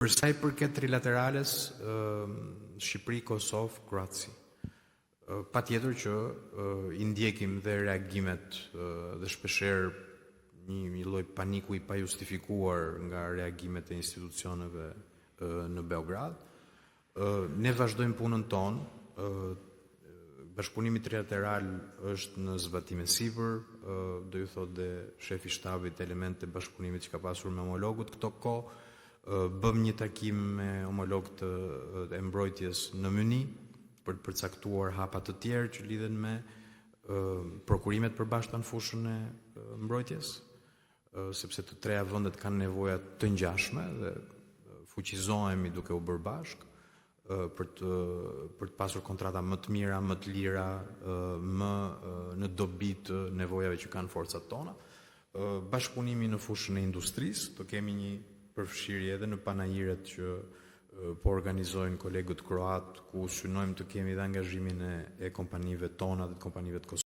Për sa i përket trilaterales, Shqipëri, Kosovë, Kroaci. Patjetër që i ndjekim dhe reagimet dhe shpeshherë një lloj paniku i pajustifikuar nga reagimet e institucioneve në Beograd. Ne vazhdojmë punën tonë. Bashkëpunimi trilateral është në zbatim e sipër, do ju thotë dhe shefi i shtabit element e bashkëpunimit që ka pasur me homologut këto kohë. Bëm një takim me homologët e mbrojtjes në Myni për të përcaktuar hapa të tjerë që lidhen me prokurimet përbashkëta në fushën e mbrojtjes, sepse të treja vendet kanë nevoja të ngjashme dhe fuqizohemi duke u bërë bashkë për të pasur kontrata më të mira, më të lira, më në dobi të nevojave që kanë forcat tona. Bashkëpunimi në fushën e industrisë, do kemi një përfshirje edhe në panajiret që po organizojnë kolegët kroat, ku synojmë të kemi dhe angazhimin e kompanive tona dhe kompanive të Kosovës.